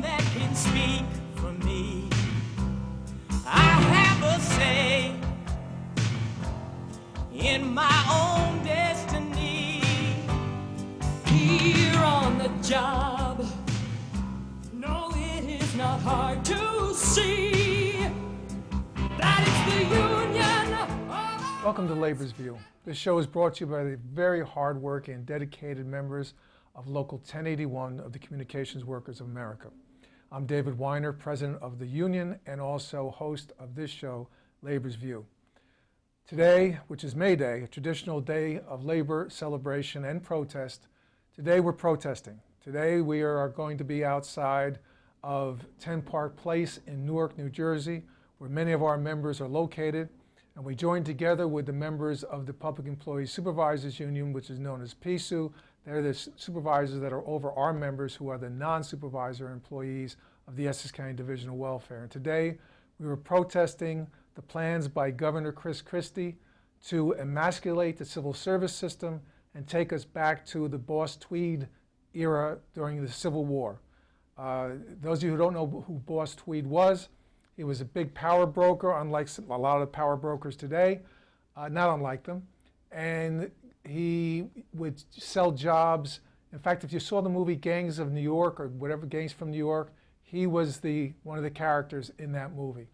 that can speak for me. I have a say in my own destiny. Here on the job, no, it is not hard to see that it's the union. Welcome to Labor's View. This show is brought to you by the very hardworking and dedicated members of Local 1081 of the Communications Workers of America. I'm David Weiner, president of the union and also host of this show, Labor's View. Today, which is May Day, a traditional day of labor celebration and protest, today we're protesting. Today we are going to be outside of 10 Park Place in Newark, New Jersey, where many of our members are located. And we joined together with the members of the Public Employees Supervisors Union, which is known as PSU. They're the supervisors that are over our members who are the non-supervisor employees of the Essex County Division of Welfare. And today we were protesting the plans by Governor Christie to emasculate the civil service system and take us back to the Boss Tweed era during the Civil War. Those of you who don't know who Boss Tweed was, he was a big power broker, unlike a lot of the power brokers today, not unlike them. And he would sell jobs. In fact, if you saw the movie Gangs of New York or whatever, Gangs from New York, he was one of the characters in that movie.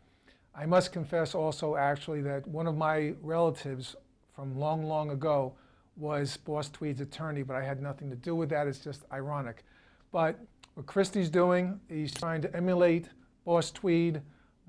I must confess also actually that one of my relatives from long, long ago was Boss Tweed's attorney, but I had nothing to do with that. It's just ironic. But what Christie's doing, he's trying to emulate Boss Tweed,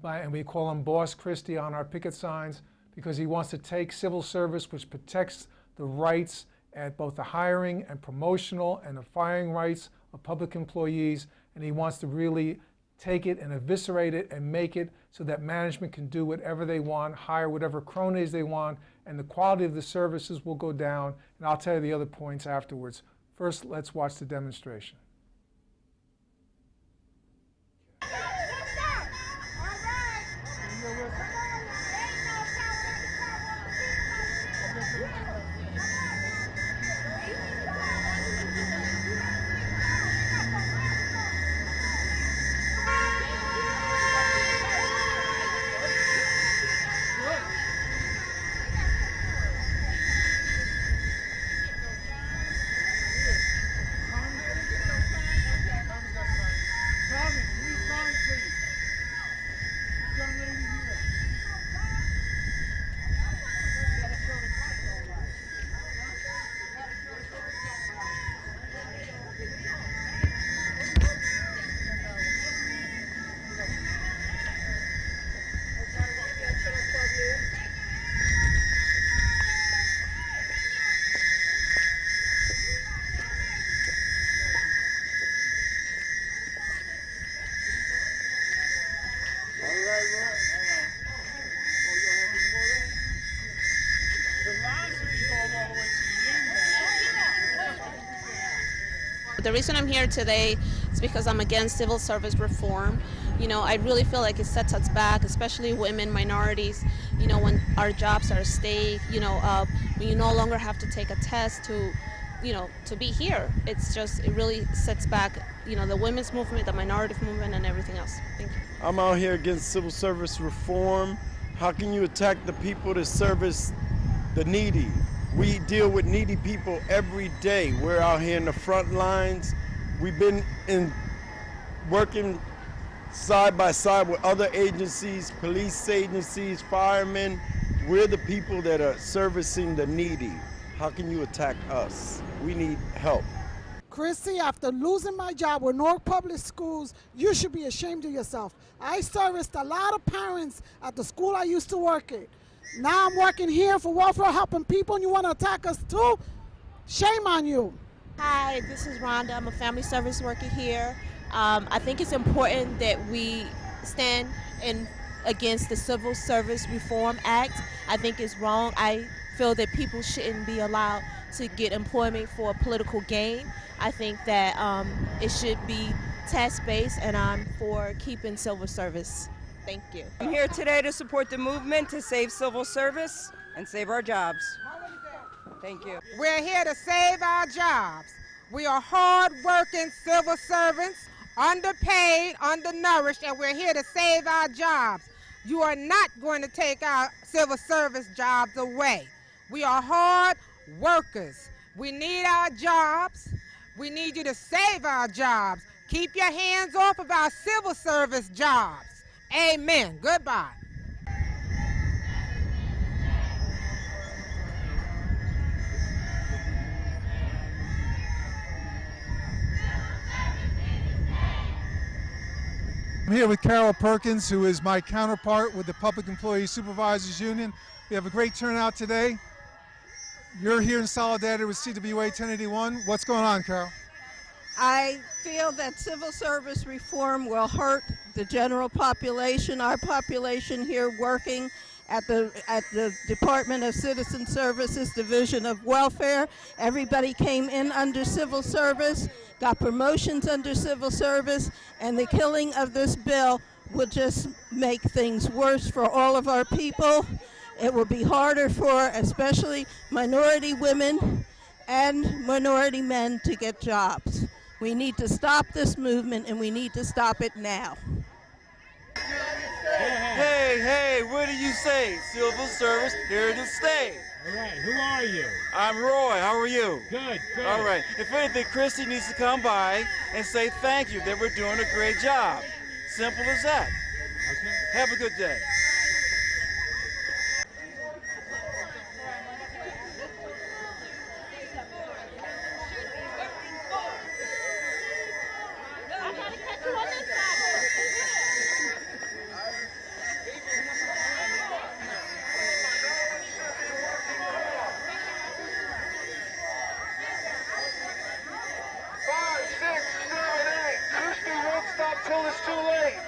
and we call him Boss Christie on our picket signs, because he wants to take civil service, which protects the rights at both the hiring and promotional and the firing rights of public employees, and he wants to really take it and eviscerate it and make it so that management can do whatever they want, hire whatever cronies they want, and the quality of the services will go down. And I'll tell you the other points afterwards. First, let's watch the demonstration. The reason I'm here today is because I'm against civil service reform. You know, I really feel like it sets us back, especially women, minorities, you know, when our jobs are at stake, you know, when you no longer have to take a test to, you know, to be here. It's just, it really sets back, you know, the women's movement, the minority movement, and everything else. Thank you. I'm out here against civil service reform. How can you attack the people that service the needy? We deal with needy people every day. We're out here in the front lines. We've been working side by side with other agencies, police agencies, firemen. We're the people that are servicing the needy. How can you attack us? We need help. Christie, after losing my job with Newark Public Schools, you should be ashamed of yourself. I serviced a lot of parents at the school I used to work at. Now I'm working here for welfare, helping people, and you want to attack us too? Shame on you. Hi, this is Rhonda. I'm a family service worker here. I think it's important that we stand against the Civil Service Reform Act. I think it's wrong. I feel that people shouldn't be allowed to get employment for political gain. I think that it should be task-based, and I'm for keeping civil service. Thank you. I'm here today to support the movement to save civil service and save our jobs. Thank you. We're here to save our jobs. We are hard-working civil servants. underpaid, undernourished, and we're here to save our jobs. You are not going to take our civil service jobs away. We are hard workers. We need our jobs. We need you to save our jobs. Keep your hands off of our civil service jobs. Amen. Goodbye. I'm here with Carol Perkins, who is my counterpart with the Public Employee Supervisors Union. We have a great turnout today. You're here in solidarity with CWA 1081. What's going on, Carol? I feel that civil service reform will hurt the general population, our population here working at the Department of Citizen Services Division of Welfare. Everybody came in under civil service, got promotions under civil service, and the killing of this bill will just make things worse for all of our people. It will be harder for especially minority women and minority men to get jobs. We need to stop this movement, and we need to stop it now. Hey, what do you say? Civil service here to stay. All right, who are you? I'm Roy, how are you? Good. All right, if anything, Christie needs to come by and say thank you that we're doing a great job. Simple as that. Okay. Have a good day. Till it's too late.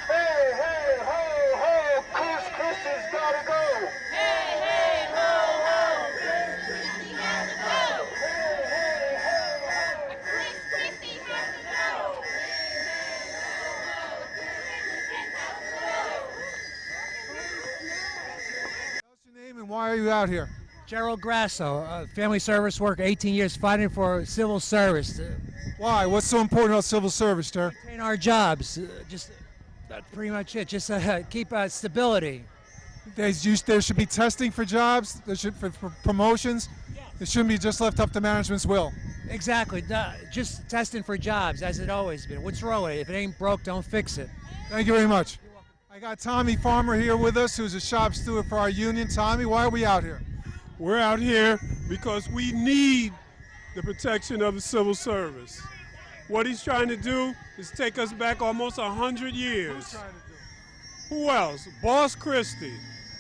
Hey, ho, ho, Christie's gotta go. Hey, ho, ho, Christie has to go. Hey, ho, ho, Christie has to go. What's your name and why are you out here? Gerald Grasso, family service worker, 18 years fighting for civil service. Why? What's so important about civil service, sir? Maintain our jobs. Just that's pretty much it. Just keep stability. There should be testing for jobs. There should for promotions. It shouldn't be just left up to management's will. Exactly. Just testing for jobs, as it always been. What's wrong with it? If it ain't broke, don't fix it. Thank you very much. I got Tommy Farmer here with us, who's a shop steward for our union. Tommy, why are we out here? We're out here because we need the protection of the civil service. What he's trying to do is take us back almost 100 years. Who's trying to do? Who else? Boss Christie,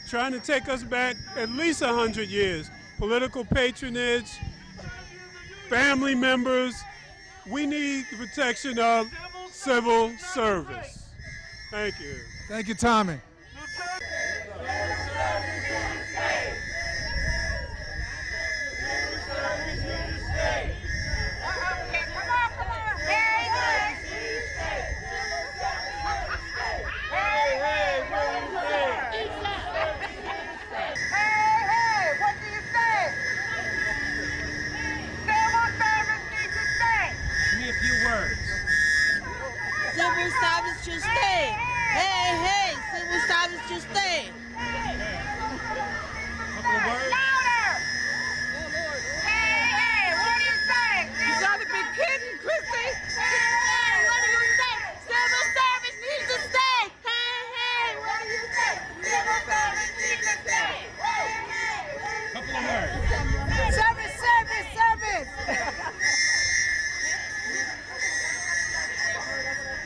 trying to take us back at least 100 years. Political patronage, family members. We need the protection of civil service. Thank you. Thank you, Tommy. Civil service should stay. Hey, civil service should stay. Couple of words. Louder! Hey, what do you say? You gotta be kidding, Christie. Hey, what do you say? Civil service needs to stay. Hey, what do you say? Civil service needs to stay. Couple of words. Service.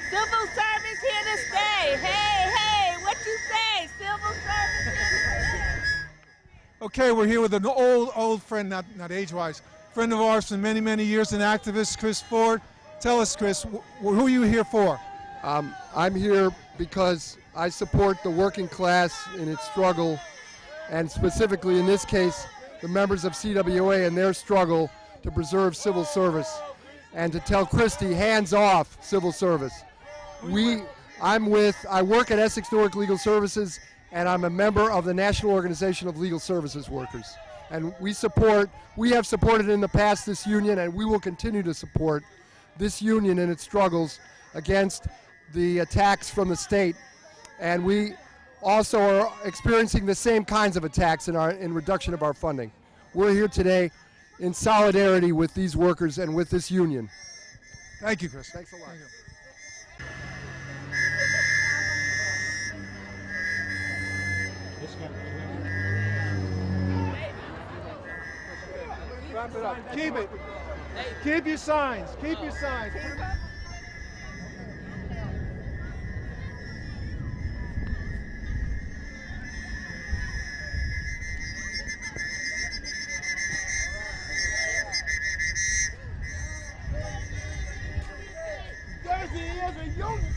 Civil service here to stay. Hey, what you say? Civil service here to stay. Okay, we're here with an old friend, not age-wise, friend of ours for many, many years, an activist, Chris Ford. Tell us, Chris, who are you here for? I'm here because I support the working class in its struggle, and specifically in this case, the members of CWA and their struggle to preserve civil service and to tell Christie, hands off civil service. I work at Essex Newark Legal Services, and I'm a member of the National Organization of Legal Services Workers. And we have supported in the past this union, and we will continue to support this union in its struggles against the attacks from the state. And we also are experiencing the same kinds of attacks in reduction of our funding. We're here today in solidarity with these workers and with this union. Thank you, Chris. Thanks a lot. Thank you. Wrap it up. Keep it. Keep your signs. Keep your signs. Jersey is a union.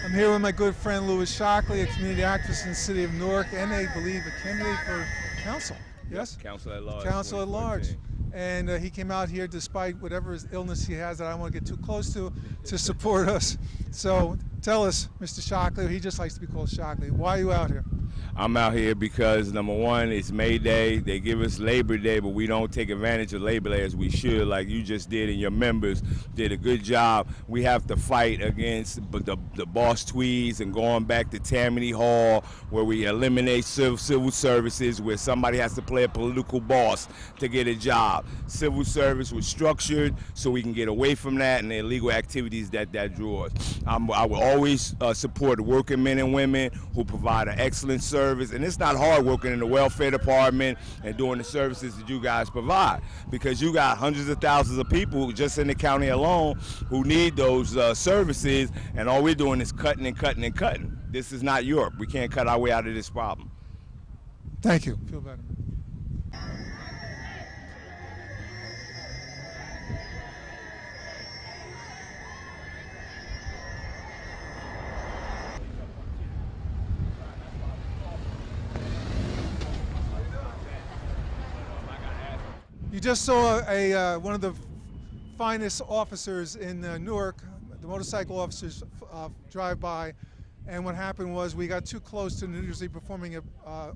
I'm here with my good friend Louis Shockley, a community activist in the city of Newark, and I believe a candidate for council. Yes? Council at large. Council at large. And he came out here despite whatever his illness he has that I don't want to get too close to support us. So tell us, Mr. Shockley, he just likes to be called Shockley. Why are you out here? I'm out here because, number one, it's May Day. They give us Labor Day, but we don't take advantage of Labor Day as we should, like you just did, and your members did a good job. We have to fight against the Boss Tweeds and going back to Tammany Hall, where we eliminate civil services, where somebody has to play a political boss to get a job. Civil service was structured so we can get away from that and the illegal activities that draws. I will always support working men and women who provide an excellent service, and it's not hard working in the welfare department and doing the services that you guys provide, because you got hundreds of thousands of people just in the county alone who need those services, and all we're doing is cutting and cutting and cutting. This is not Europe. We can't cut our way out of this problem. Thank you. Feel better. You just saw one of the finest officers in Newark, the motorcycle officers, drive by, and what happened was we got too close to the New Jersey Performing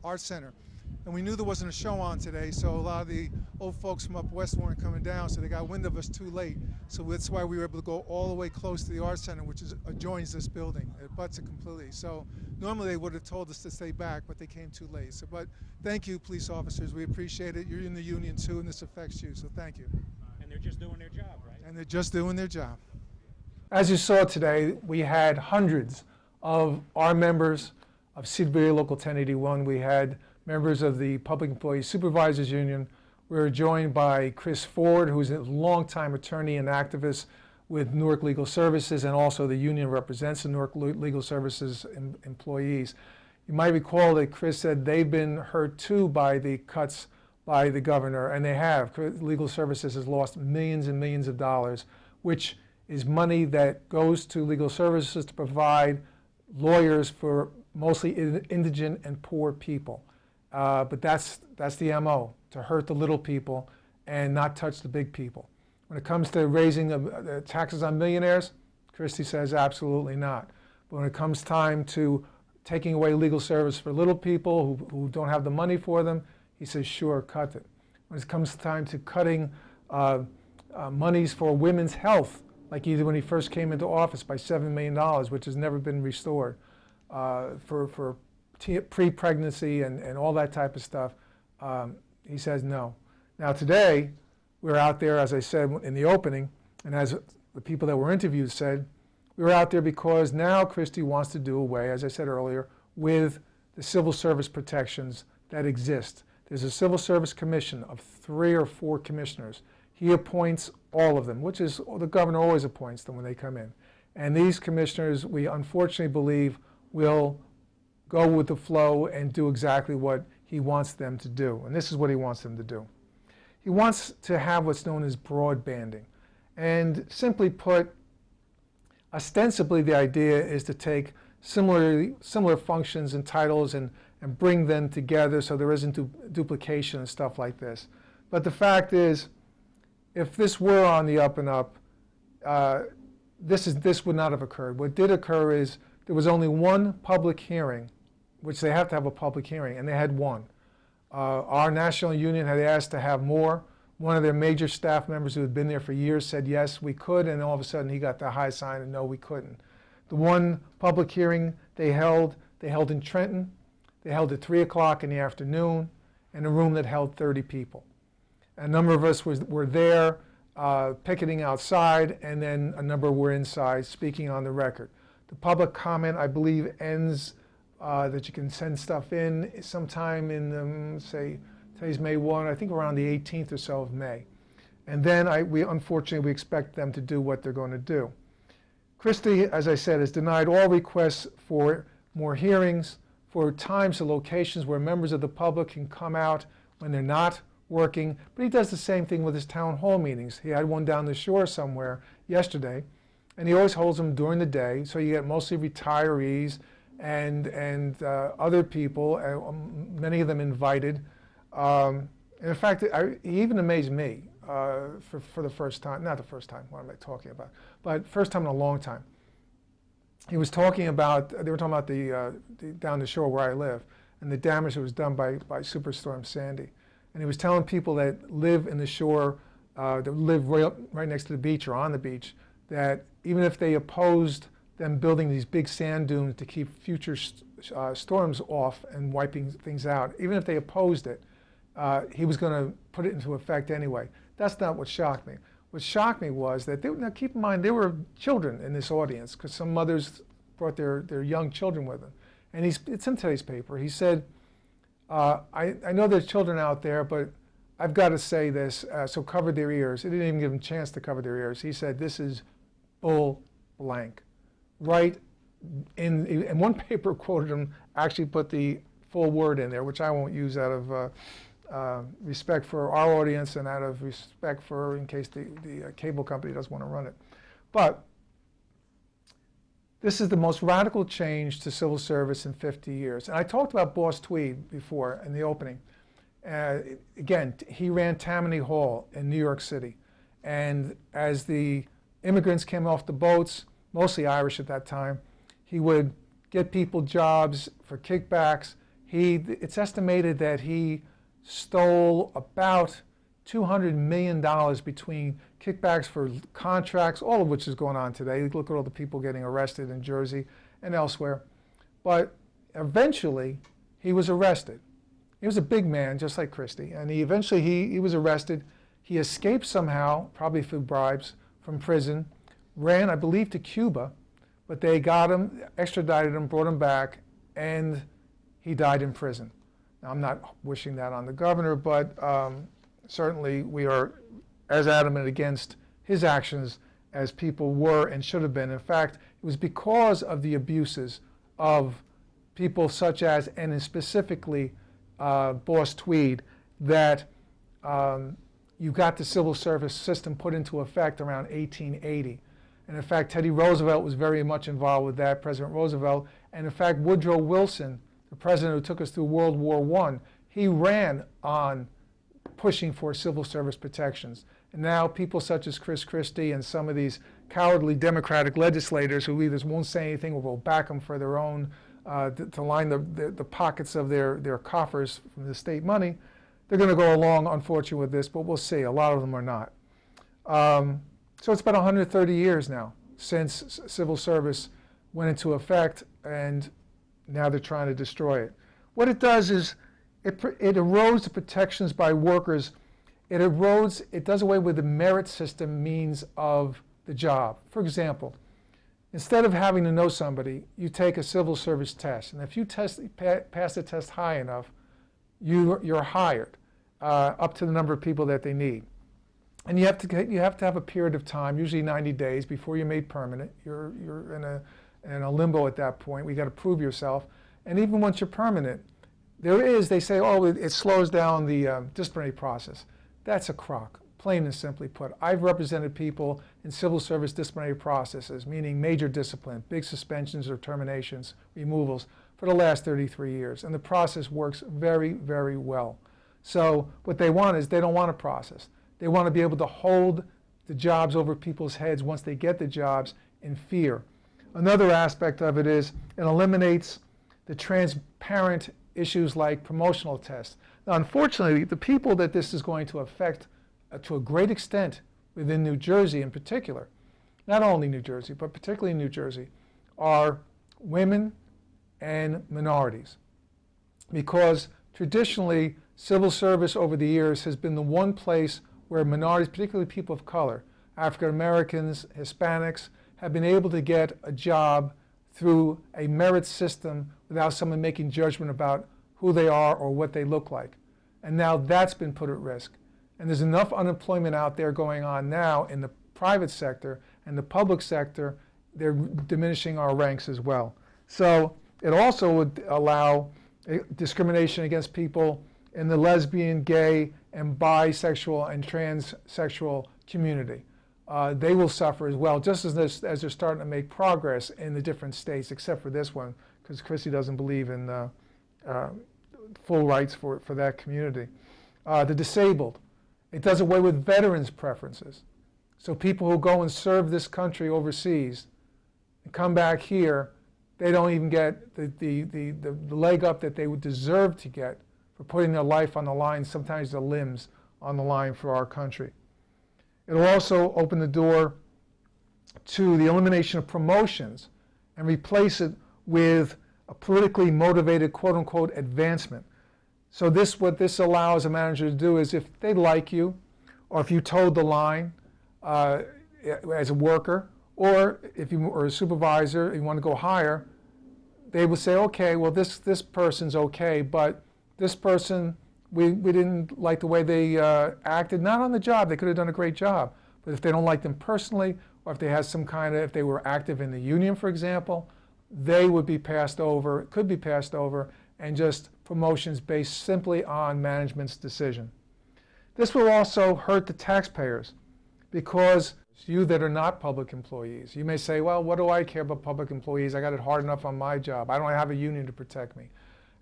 Arts Center, and we knew there wasn't a show on today, so a lot of the old folks from up west weren't coming down, so they got wind of us too late. So that's why we were able to go all the way close to the Arts Center, which adjoins this building. It butts it completely. So normally they would have told us to stay back, but they came too late. So, but thank you, police officers. We appreciate it. You're in the union too, and this affects you, so thank you. And they're just doing their job, right? And they're just doing their job. As you saw today, we had hundreds of our members of CWA Local 1081. We had members of the Public Employees Supervisors Union. We were joined by Chris Ford, who's a longtime attorney and activist with Newark Legal Services, and also the union represents the Newark Legal Services employees. You might recall that Chris said they've been hurt too by the cuts by the governor, and they have. Legal Services has lost millions and millions of dollars, which is money that goes to legal services to provide lawyers for mostly indigent and poor people. But that's the MO, to hurt the little people and not touch the big people. When it comes to raising the taxes on millionaires, Christie says absolutely not. But when it comes time to taking away legal service for little people who don't have the money for them, he says, sure, cut it. When it comes time to cutting monies for women's health, like he did when he first came into office, by $7 million, which has never been restored, for pre-pregnancy and all that type of stuff, he says no. Now today, we're out there, as I said in the opening, and as the people that were interviewed said, we were out there because now Christie wants to do away, as I said earlier, with the civil service protections that exist. There's a Civil Service Commission of 3 or 4 commissioners. He appoints all of them, which is, the governor always appoints them when they come in. And these commissioners, we unfortunately believe, will go with the flow and do exactly what he wants them to do. And this is what he wants them to do. He wants to have what's known as broadbanding. And simply put, ostensibly the idea is to take similar functions and titles and bring them together so there isn't duplication and stuff like this. But the fact is, if this were on the up and up, this would not have occurred. What did occur is there was only one public hearing, which they have to have a public hearing, and they had one. Our national union had asked to have more. One of their major staff members who had been there for years said, yes, we could, and all of a sudden he got the high sign and no, we couldn't. The one public hearing they held in Trenton. They held at 3 o'clock in the afternoon in a room that held 30 people. A number of us were there picketing outside, and then a number were inside speaking on the record. The public comment, I believe, ends that you can send stuff in sometime in, say, today's May 1, I think around the 18th or so of May. And then unfortunately, we expect them to do what they're going to do. Christie, as I said, has denied all requests for more hearings, for times and locations where members of the public can come out when they're not working. But he does the same thing with his town hall meetings. He had one down the shore somewhere yesterday, and he always holds them during the day, so you get mostly retirees and other people, many of them invited. In fact, he even amazed me for the first time, not the first time, what am I talking about, but first time in a long time. He was talking about, they were talking about the down the shore where I live and the damage that was done by Superstorm Sandy. And he was telling people that live in the shore, that live right next to the beach or on the beach, that even if they opposed them building these big sand dunes to keep future storms off and wiping things out, even if they opposed it, he was going to put it into effect anyway. That's not what shocked me. What shocked me was that, now keep in mind, there were children in this audience because some mothers brought their young children with them. And it's in today's paper. He said, I know there's children out there, but I've got to say this, so cover their ears. He didn't even give them a chance to cover their ears. He said, this is bull blank. Right in one paper quoted him, actually put the full word in there, which I won't use out of respect for our audience and out of respect for, in case the cable company doesn't want to run it. But this is the most radical change to civil service in 50 years. And I talked about Boss Tweed before in the opening. Again, he ran Tammany Hall in New York City. And as the immigrants came off the boats, mostly Irish at that time, he would get people jobs for kickbacks. It's estimated that he stole about $200 million between kickbacks for contracts, all of which is going on today. Look at all the people getting arrested in Jersey and elsewhere. But eventually, he was arrested. He was a big man, just like Christie, and eventually he was arrested. He escaped somehow, probably through bribes, from prison, ran, I believe, to Cuba, but they got him, extradited him, brought him back, and he died in prison. Now, I'm not wishing that on the governor, but certainly we are as adamant against his actions as people were and should have been. In fact, it was because of the abuses of people such as, and specifically Boss Tweed, that you got the civil service system put into effect around 1880. And in fact, Teddy Roosevelt was very much involved with that, President Roosevelt. And in fact, Woodrow Wilson, the president who took us through World War I, he ran on pushing for civil service protections. And now people such as Chris Christie and some of these cowardly Democratic legislators who either won't say anything or will back them for their own, to line the pockets of their coffers from the state money, they're going to go along, unfortunately, with this, but we'll see. A lot of them are not. So it's been 130 years now since civil service went into effect, and now they're trying to destroy it. What it does is it erodes the protections by workers. It does away with the merit system means of the job. For example, instead of having to know somebody, you take a civil service test, and if you pass the test high enough, you're hired up to the number of people that they need. And you have to have a period of time, usually 90 days, before you're made permanent. You're in a limbo at that point. We got to prove yourself. And even once you're permanent, they say, oh, it slows down the disciplinary process. That's a crock, plain and simply put. I've represented people in civil service disciplinary processes, meaning major discipline, big suspensions or terminations, removals, for the last 33 years. And the process works very, very well. So what they want is they don't want a process. They want to be able to hold the jobs over people's heads once they get the jobs in fear. Another aspect of it is it eliminates the transparent issues like promotional tests. Now, unfortunately, the people that this is going to affect to a great extent within New Jersey in particular, not only New Jersey, but particularly New Jersey, are women and minorities. Because traditionally, civil service over the years has been the one place where minorities, particularly people of color, African Americans, Hispanics, have been able to get a job through a merit system without someone making judgment about who they are or what they look like. And now that's been put at risk. And there's enough unemployment out there going on now in the private sector and the public sector, they're diminishing our ranks as well. So it also would allow discrimination against people in the lesbian, gay, and bisexual and transsexual community. They will suffer as well, just as they're starting to make progress in the different states, except for this one, because Christie doesn't believe in full rights for that community. The disabled. It does away with veterans' preferences. So people who go and serve this country overseas and come back here, they don't even get the leg up that they would deserve to get for putting their life on the line, sometimes their limbs on the line for our country. It will also open the door to the elimination of promotions and replace it with a politically motivated, quote-unquote, advancement. So what this allows a manager to do is if they like you, or if you towed the line as a worker, or if you are a supervisor, you want to go higher, they will say, okay, well, this person's okay, but this person, we didn't like the way they acted, not on the job, they could have done a great job, but if they don't like them personally, or if they have some kind of, if they were active in the union, for example, they would be passed over, could be passed over, and just promotions based simply on management's decision. This will also hurt the taxpayers, because you that are not public employees, you may say, well, what do I care about public employees? I got it hard enough on my job. I don't have a union to protect me.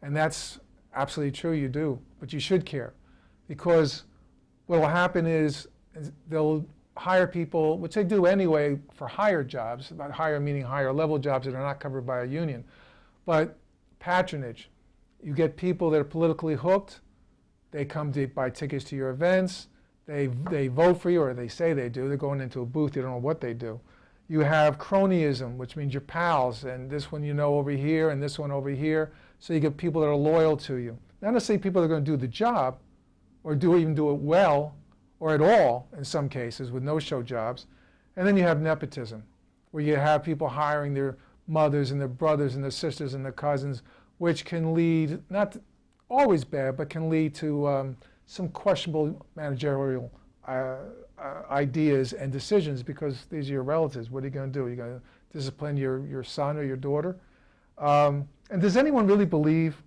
And that's absolutely true, you do, but you should care, because what will happen is they'll hire people, which they do anyway for higher jobs, not higher meaning higher level jobs that are not covered by a union, but patronage. You get people that are politically hooked, they come to buy tickets to your events, they vote for you, or they say they do, they're going into a booth, you don't know what they do. You have cronyism, which means you're pals, and this one you know over here, and this one over here. So you get people that are loyal to you. Not necessarily people that are going to do the job, or even do it well, or at all, in some cases, with no-show jobs. And then you have nepotism, where you have people hiring their mothers and their brothers and their sisters and their cousins, which can lead, not always bad, but can lead to some questionable managerial ideas and decisions, because these are your relatives. What are you going to do? Are you going to discipline your son or your daughter? And does anyone really believe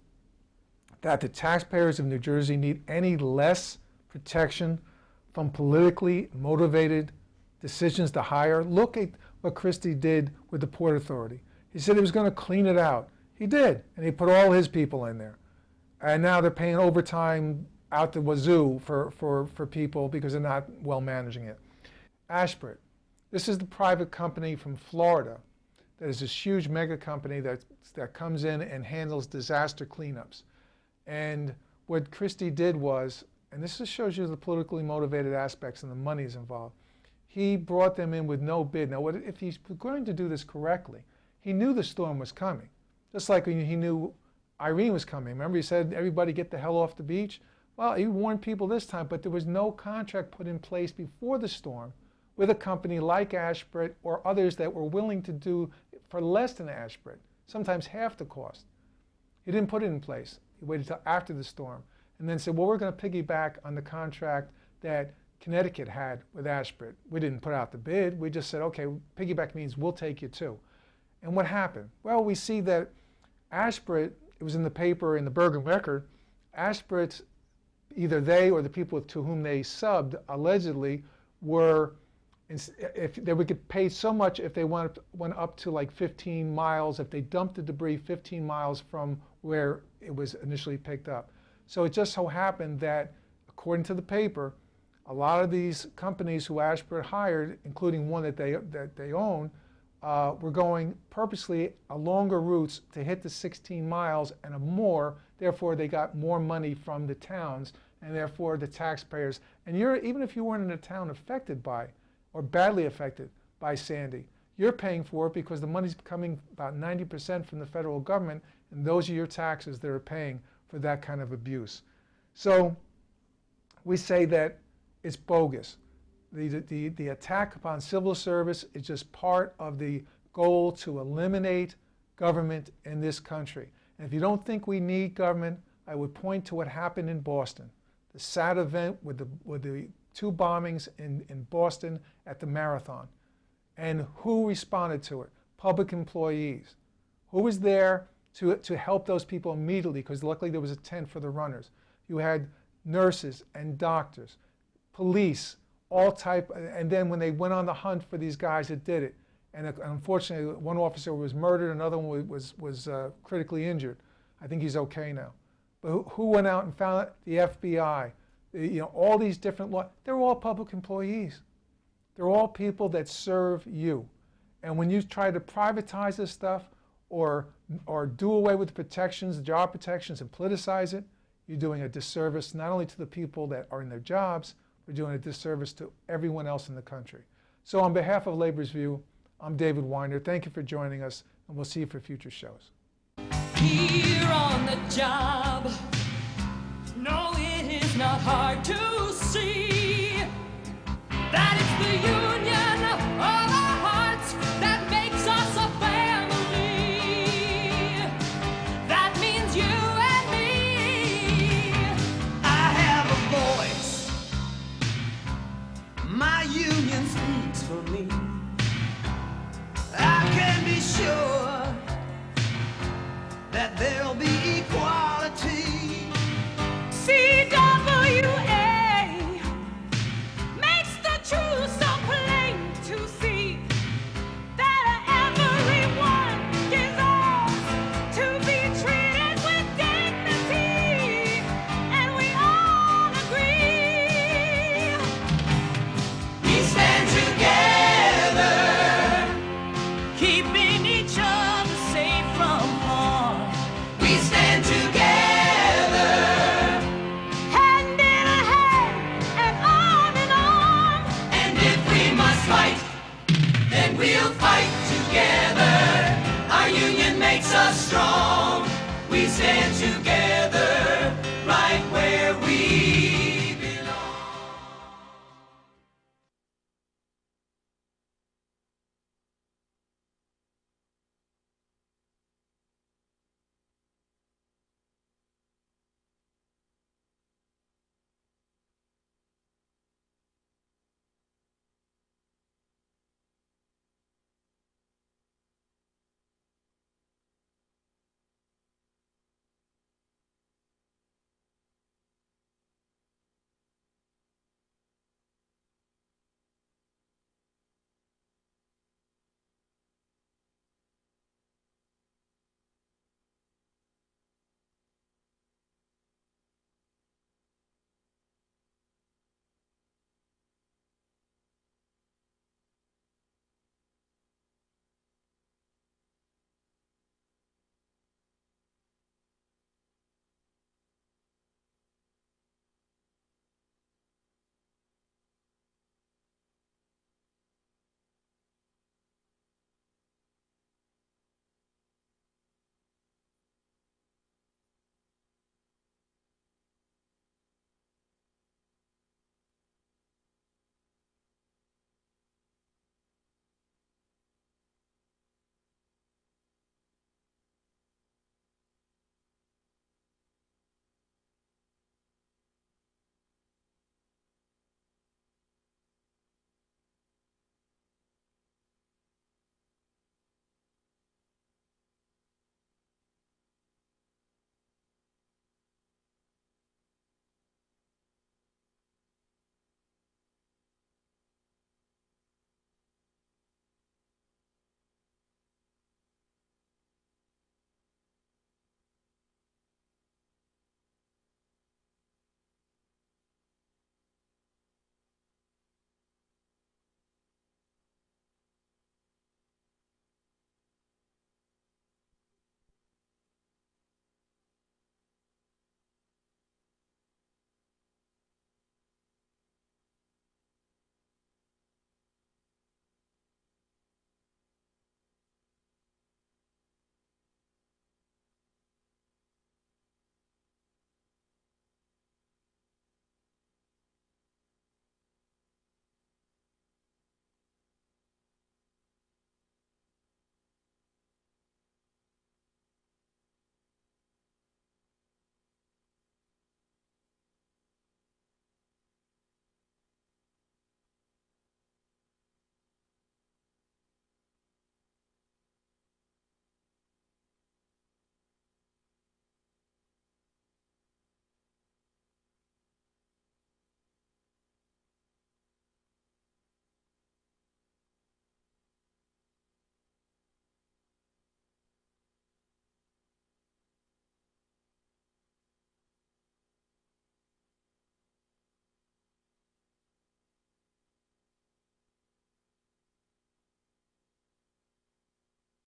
that the taxpayers of New Jersey need any less protection from politically motivated decisions to hire? Look at what Christie did with the Port Authority. He said he was going to clean it out. He did, and he put all his people in there. And now they're paying overtime out the wazoo for people because they're not well managing it. Ashbridge. This is the private company from Florida that is this huge mega company that comes in and handles disaster cleanups. And what Christie did was, and this just shows you the politically motivated aspects and the money's involved, he brought them in with no bid. Now, if he's going to do this correctly, he knew the storm was coming. Just like when he knew Irene was coming. Remember he said, everybody get the hell off the beach? Well, he warned people this time, but there was no contract put in place before the storm with a company like Ashbridge or others that were willing to do for less than Ashbridge, sometimes half the cost. He didn't put it in place. He waited till after the storm and then said, well, we're going to piggyback on the contract that Connecticut had with Ashbridge. We didn't put out the bid. We just said, okay, piggyback means we'll take you too. And what happened? Well, we see that Ashbridge, it was in the paper, in the Bergen Record, Ashbridge, either they or the people to whom they subbed allegedly were, if they would get paid so much if they went up to like 15 miles, if they dumped the debris 15 miles from where it was initially picked up. So it just so happened that, according to the paper, a lot of these companies who Ashford hired, including one that they own, were going purposely a longer routes to hit the 16 miles and a more. Therefore, they got more money from the towns, and therefore the taxpayers. And even if you weren't in a town affected by, or badly affected by Sandy, you're paying for it because the money's coming about 90% from the federal government, and those are your taxes that are paying for that kind of abuse. So we say that it's bogus. The attack upon civil service is just part of the goal to eliminate government in this country. And if you don't think we need government, I would point to what happened in Boston, the sad event with the 2 bombings in Boston at the marathon. And who responded to it? Public employees. Who was there to help those people immediately? Because luckily there was a tent for the runners. You had nurses and doctors, police, all type, and then when they went on the hunt for these guys that did it, and unfortunately one officer was murdered, another one was critically injured. I think he's okay now. But who went out and found it? The FBI, all these different laws. They're all public employees. They're all people that serve you. And when you try to privatize this stuff or do away with the protections, the job protections, and politicize it, you're doing a disservice not only to the people that are in their jobs, we're doing a disservice to everyone else in the country. So on behalf of Labor's View, I'm David Weiner. Thank you for joining us, and we'll see you for future shows. Here on the job, no, it is not hard to see that it's the union.